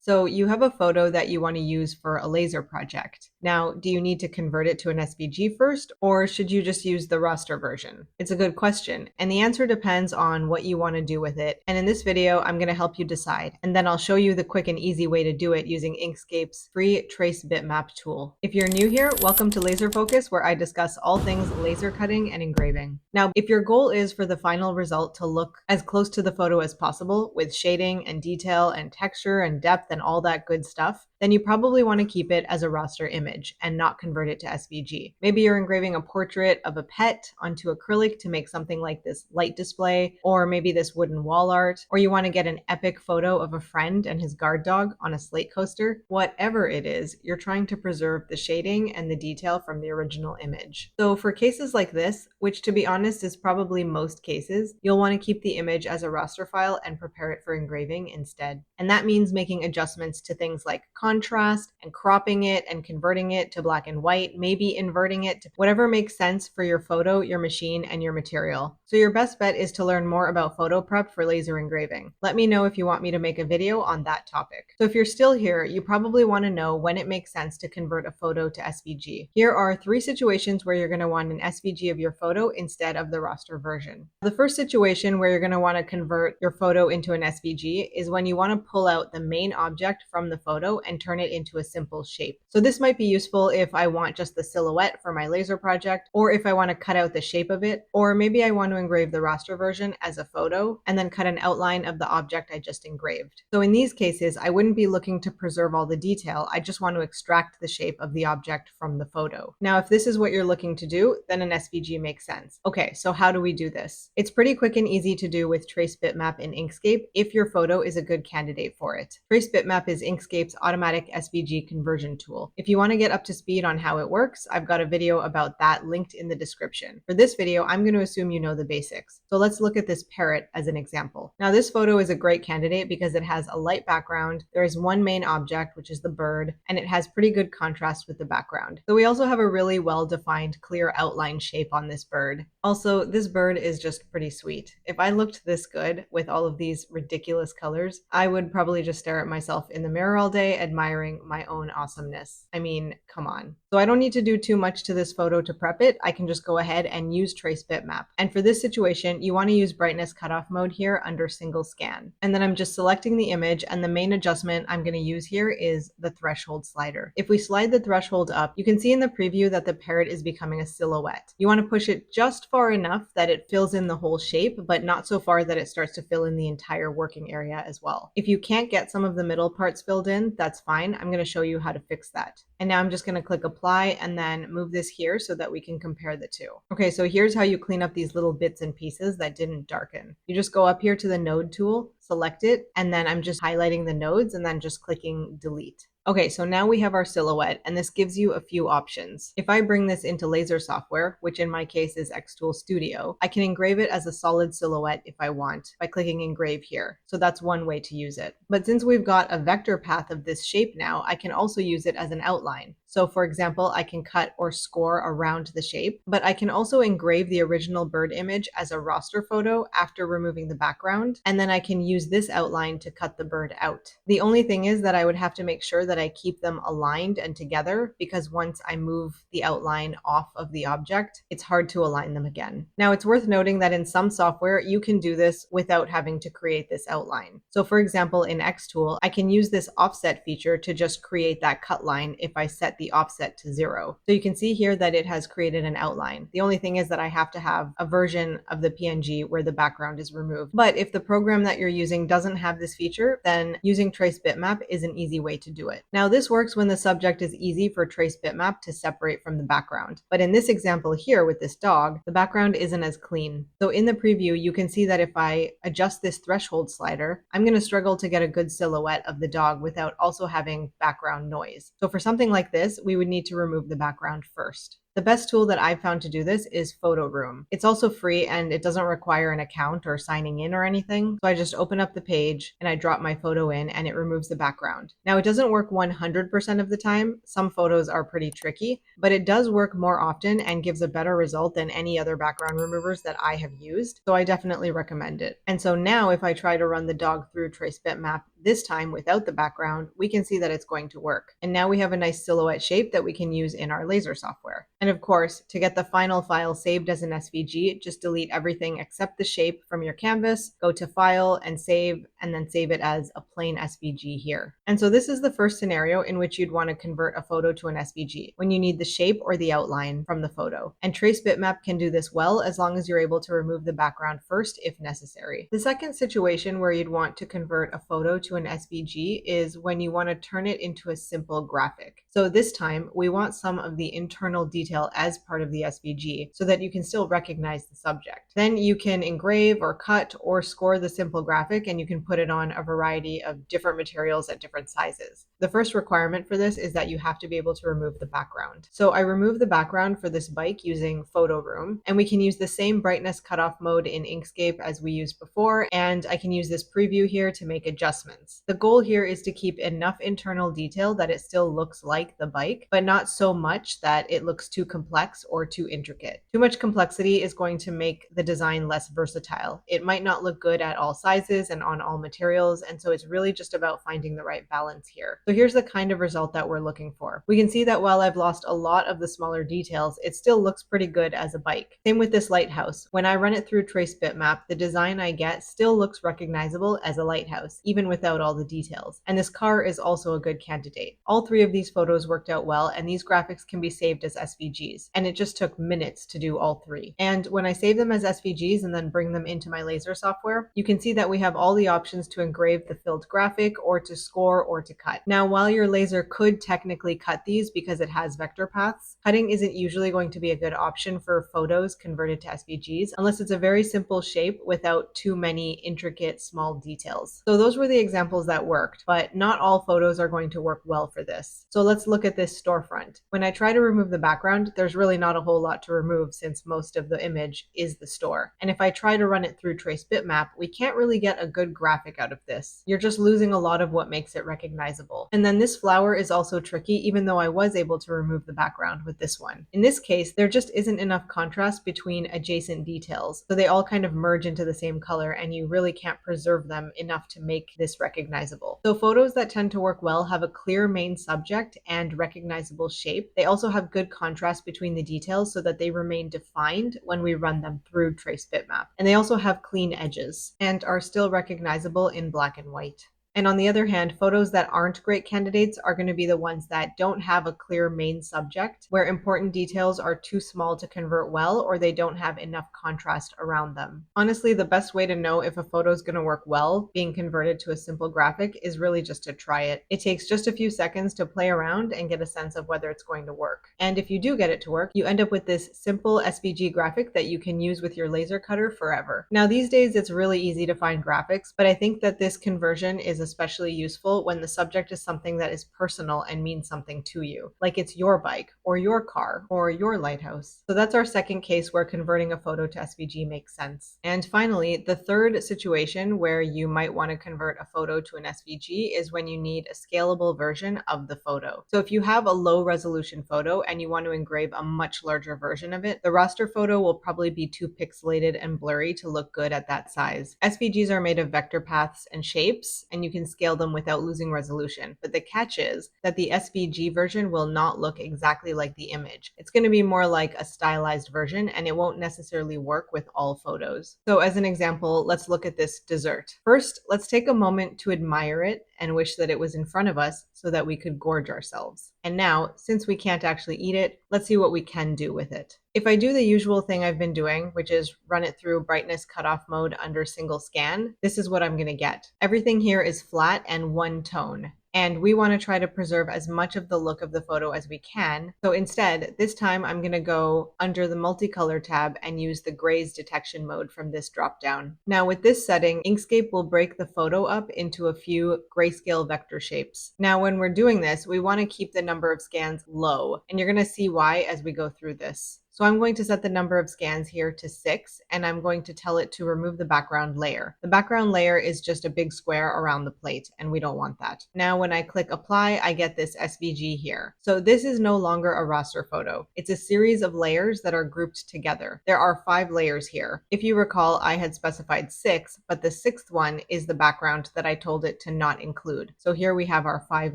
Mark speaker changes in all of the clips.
Speaker 1: So you have a photo that you want to use for a laser project. Now, do you need to convert it to an SVG first, or should you just use the raster version? It's a good question, and the answer depends on what you want to do with it. And in this video, I'm going to help you decide, and then I'll show you the quick and easy way to do it using Inkscape's free Trace Bitmap tool. If you're new here, welcome to Laser Focus, where I discuss all things laser cutting and engraving. Now, if your goal is for the final result to look as close to the photo as possible, with shading and detail and texture and depth and all that good stuff, then you probably want to keep it as a raster image and not convert it to SVG. Maybe you're engraving a portrait of a pet onto acrylic to make something like this light display, or maybe this wooden wall art, or you want to get an epic photo of a friend and his guard dog on a slate coaster. Whatever it is, you're trying to preserve the shading and the detail from the original image. So for cases like this, which to be honest is probably most cases, you'll want to keep the image as a raster file and prepare it for engraving instead. And that means making adjustments to things like contrast and cropping it and converting it to black and white, maybe inverting it to whatever makes sense for your photo, your machine, and your material. So your best bet is to learn more about photo prep for laser engraving. Let me know if you want me to make a video on that topic. So if you're still here, you probably want to know when it makes sense to convert a photo to SVG. Here are 3 situations where you're going to want an SVG of your photo instead of the raster version. The first situation where you're going to want to convert your photo into an SVG is when you want to pull out the main object from the photo and turn it into a simple shape. So this might be useful if I want just the silhouette for my laser project, or if I want to cut out the shape of it, or maybe I want to engrave the raster version as a photo and then cut an outline of the object I just engraved. So in these cases, I wouldn't be looking to preserve all the detail. I just want to extract the shape of the object from the photo. Now, if this is what you're looking to do, then an SVG makes sense. Okay, so how do we do this? It's pretty quick and easy to do with Trace Bitmap in Inkscape if your photo is a good candidate for it. Trace Bitmap is Inkscape's automatic SVG conversion tool. If you want to get up to speed on how it works, I've got a video about that linked in the description. For this video, I'm going to assume you know the basics. So let's look at this parrot as an example. Now, this photo is a great candidate because it has a light background. There is one main object, which is the bird, and it has pretty good contrast with the background. So we also have a really well-defined, clear outline shape on this bird. Also, this bird is just pretty sweet. If I looked this good with all of these ridiculous colors, I would probably just stare at myself in the mirror all day, admiring my own awesomeness. I mean, come on. So I don't need to do too much to this photo to prep it. I can just go ahead and use Trace Bitmap. And for this situation, you want to use brightness cutoff mode here under single scan. And then I'm just selecting the image, and the main adjustment I'm going to use here is the threshold slider. If we slide the threshold up, you can see in the preview that the parrot is becoming a silhouette. You want to push it just far enough that it fills in the whole shape, but not so far that it starts to fill in the entire working area as well. If you can't get some of the middle parts filled in, that's fine. I'm going to show you how to fix that. And now I'm just going to click apply and then move this here so that we can compare the two. Okay, so here's how you clean up these little bits and pieces that didn't darken. You just go up here to the node tool, select it, and then I'm just highlighting the nodes and then just clicking delete. Okay, so now we have our silhouette, and this gives you a few options. If I bring this into laser software, which in my case is Xtool Studio, I can engrave it as a solid silhouette if I want by clicking engrave here. So that's one way to use it. But since we've got a vector path of this shape now, I can also use it as an outline. So for example, I can cut or score around the shape, but I can also engrave the original bird image as a raster photo after removing the background, and then I can use this outline to cut the bird out. The only thing is that I would have to make sure that I keep them aligned and together, because once I move the outline off of the object, it's hard to align them again. Now, it's worth noting that in some software, you can do this without having to create this outline. So for example, in Xtool, I can use this offset feature to just create that cut line if I set the offset to 0. So you can see here that it has created an outline. The only thing is that I have to have a version of the PNG where the background is removed. But if the program that you're using doesn't have this feature, then using Trace Bitmap is an easy way to do it. Now, this works when the subject is easy for Trace Bitmap to separate from the background. But in this example here with this dog, the background isn't as clean. So in the preview, you can see that if I adjust this threshold slider, I'm going to struggle to get a good silhouette of the dog without also having background noise. So for something like this, we would need to remove the background first. The best tool that I've found to do this is Photoroom. It's also free and it doesn't require an account or signing in or anything. So I just open up the page and I drop my photo in and it removes the background. Now, it doesn't work 100% of the time. Some photos are pretty tricky, but it does work more often and gives a better result than any other background removers that I have used. So I definitely recommend it. And so now if I try to run the dog through Trace Bitmap this time without the background, we can see that it's going to work. And now we have a nice silhouette shape that we can use in our laser software. And of course, to get the final file saved as an SVG, just delete everything except the shape from your canvas, go to File and Save, and then save it as a plain SVG here. And so this is the first scenario in which you'd want to convert a photo to an SVG, when you need the shape or the outline from the photo. And Trace Bitmap can do this well as long as you're able to remove the background first if necessary. The second situation where you'd want to convert a photo to an SVG is when you want to turn it into a simple graphic. So this time, we want some of the internal detail as part of the SVG so that you can still recognize the subject. Then you can engrave or cut or score the simple graphic, and you can put it on a variety of different materials at different sizes. The first requirement for this is that you have to be able to remove the background. So I removed the background for this bike using Photoroom, and we can use the same brightness cutoff mode in Inkscape as we used before, and I can use this preview here to make adjustments. The goal here is to keep enough internal detail that it still looks like the bike, but not so much that it looks too complex or too intricate. Too much complexity is going to make the design less versatile. It might not look good at all sizes and on all materials, and so it's really just about finding the right balance here. So here's the kind of result that we're looking for. We can see that while I've lost a lot of the smaller details, it still looks pretty good as a bike. Same with this lighthouse. When I run it through Trace Bitmap, the design I get still looks recognizable as a lighthouse, even without all the details. And this car is also a good candidate. All three of these photos worked out well, and these graphics can be saved as SVGs. And it just took minutes to do all three. And when I save them as SVGs and then bring them into my laser software, you can see that we have all the options to engrave the filled graphic or to score or to cut. Now, while your laser could technically cut these because it has vector paths, cutting isn't usually going to be a good option for photos converted to SVGs unless it's a very simple shape without too many intricate small details. So those were the examples that worked, but not all photos are going to work well for this. So let's look at this storefront. When I try to remove the background, there's really not a whole lot to remove since most of the image is the store. And if I try to run it through Trace Bitmap, we can't really get a good graphic out of this. You're just losing a lot of what makes it recognizable. And then this flower is also tricky, even though I was able to remove the background with this one. In this case, there just isn't enough contrast between adjacent details, so they all kind of merge into the same color, and you really can't preserve them enough to make this recognizable. So photos that tend to work well have a clear main subject and recognizable shape. They also have good contrast between the details so that they remain defined when we run them through Trace Bitmap. And they also have clean edges and are still recognizable in black and white. And on the other hand, photos that aren't great candidates are going to be the ones that don't have a clear main subject, where important details are too small to convert well, or they don't have enough contrast around them. Honestly, the best way to know if a photo is going to work well being converted to a simple graphic is really just to try it. It takes just a few seconds to play around and get a sense of whether it's going to work. And if you do get it to work, you end up with this simple SVG graphic that you can use with your laser cutter forever. Now, these days, it's really easy to find graphics, but I think that this conversion is especially useful when the subject is something that is personal and means something to you, like it's your bike or your car or your lighthouse. So that's our second case where converting a photo to SVG makes sense. And finally, the third situation where you might want to convert a photo to an SVG is when you need a scalable version of the photo. So if you have a low resolution photo and you want to engrave a much larger version of it, the raster photo will probably be too pixelated and blurry to look good at that size. SVGs are made of vector paths and shapes, and you can scale them without losing resolution. But the catch is that the SVG version will not look exactly like the image. It's going to be more like a stylized version, and it won't necessarily work with all photos. So as an example, let's look at this dessert. First, let's take a moment to admire it and wish that it was in front of us so that we could gorge ourselves. And now, since we can't actually eat it, let's see what we can do with it. If I do the usual thing I've been doing, which is run it through brightness cutoff mode under single scan, this is what I'm going to get. Everything here is flat and one tone. And we want to try to preserve as much of the look of the photo as we can. So instead, this time I'm going to go under the multicolor tab and use the grays detection mode from this dropdown. Now with this setting, Inkscape will break the photo up into a few grayscale vector shapes. Now when we're doing this, we want to keep the number of scans low, and you're going to see why as we go through this. So I'm going to set the number of scans here to 6, and I'm going to tell it to remove the background layer. The background layer is just a big square around the plate, and we don't want that. Now, when I click apply, I get this SVG here. So this is no longer a raster photo. It's a series of layers that are grouped together. There are 5 layers here. If you recall, I had specified 6, but the 6th one is the background that I told it to not include. So here we have our 5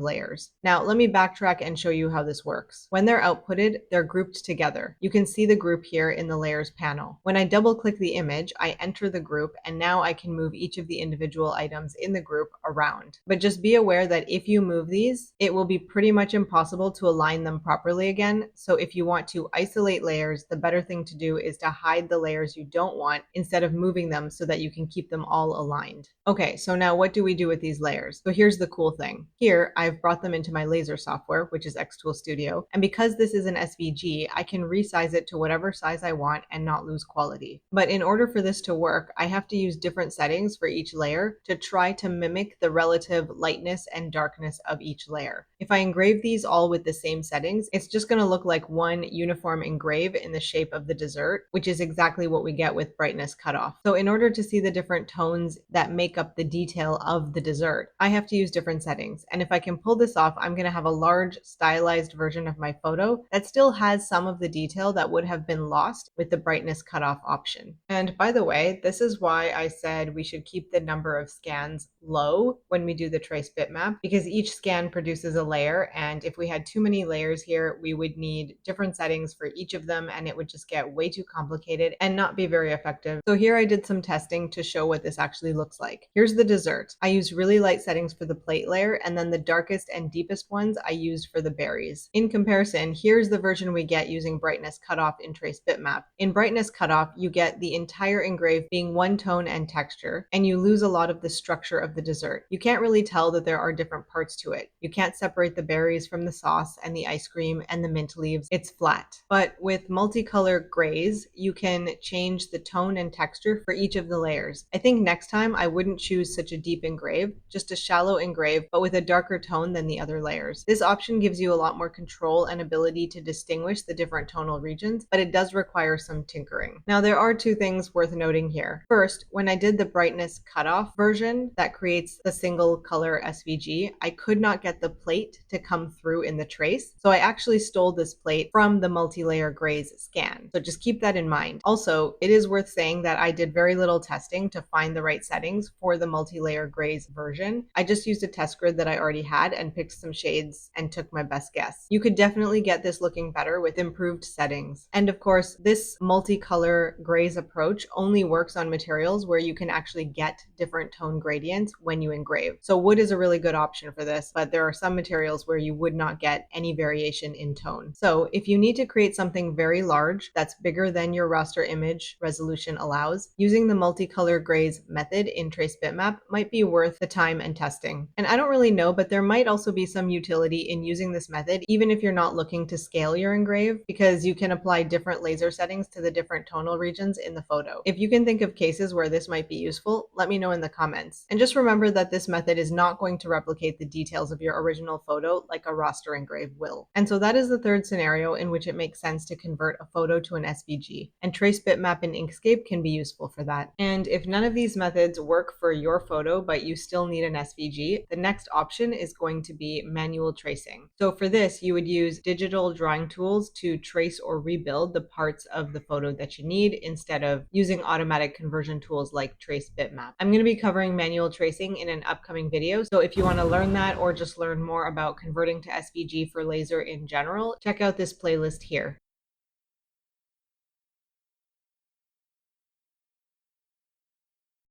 Speaker 1: layers. Now, let me backtrack and show you how this works. When they're outputted, they're grouped together. You can see the group here in the layers panel. When I double click the image, I enter the group, and now I can move each of the individual items in the group around. But just be aware that if you move these, it will be pretty much impossible to align them properly again. So if you want to isolate layers, the better thing to do is to hide the layers you don't want instead of moving them so that you can keep them all aligned. Okay, so now what do we do with these layers? So here's the cool thing. Here, I've brought them into my laser software, which is Xtool Studio. And because this is an SVG, I can resize it to whatever size I want and not lose quality. But in order for this to work, I have to use different settings for each layer to try to mimic the relative lightness and darkness of each layer. If I engrave these all with the same settings, it's just going to look like one uniform engrave in the shape of the dessert, which is exactly what we get with brightness cutoff. So in order to see the different tones that make up the detail of the dessert, I have to use different settings. And if I can pull this off, I'm going to have a large stylized version of my photo that still has some of the detail that would have been lost with the brightness cutoff option. And by the way, this is why I said we should keep the number of scans low when we do the trace bitmap, because each scan produces a layer, and if we had too many layers here, we would need different settings for each of them, and it would just get way too complicated and not be very effective. So here I did some testing to show what this actually looks like. Here's the dessert. I used really light settings for the plate layer, and then the darkest and deepest ones I used for the berries. In comparison, here's the version we get using brightness cutoff in Trace Bitmap. In brightness cutoff, you get the entire engrave being one tone and texture, and you lose a lot of the structure of the dessert. You can't really tell that there are different parts to it. You can't separate the berries from the sauce and the ice cream and the mint leaves. It's flat. But with multicolor grays, you can change the tone and texture for each of the layers. I think next time I wouldn't choose such a deep engrave, just a shallow engrave, but with a darker tone than the other layers. This option gives you a lot more control and ability to distinguish the different tonal regions, but it does require some tinkering. Now, there are 2 things worth noting here. First, when I did the brightness cutoff version that creates the single color SVG, I could not get the plate to come through in the trace. So I actually stole this plate from the multi-layer grays scan. So just keep that in mind. Also, it is worth saying that I did very little testing to find the right settings for the multi-layer grays version. I just used a test grid that I already had and picked some shades and took my best guess. You could definitely get this looking better with improved settings. And of course, this multicolor grays approach only works on materials where you can actually get different tone gradients when you engrave. So wood is a really good option for this, but there are some materials where you would not get any variation in tone. So if you need to create something very large that's bigger than your raster image resolution allows, using the multicolor grays method in Trace Bitmap might be worth the time and testing. And I don't really know, but there might also be some utility in using this method even if you're not looking to scale your engrave, because you can apply different laser settings to the different tonal regions in the photo. If you can think of cases where this might be useful, let me know in the comments. And just remember that this method is not going to replicate the details of your original photo like a raster engrave will. And so that is the third scenario in which it makes sense to convert a photo to an SVG, and Trace Bitmap in Inkscape can be useful for that. And if none of these methods work for your photo but you still need an SVG, the next option is going to be manual tracing. So for this, you would use digital drawing tools to trace or rebuild the parts of the photo that you need instead of using automatic conversion tools like Trace Bitmap. I'm going to be covering manual tracing in an upcoming video, so if you want to learn that or just learn more about converting to SVG for laser in general, check out this playlist here.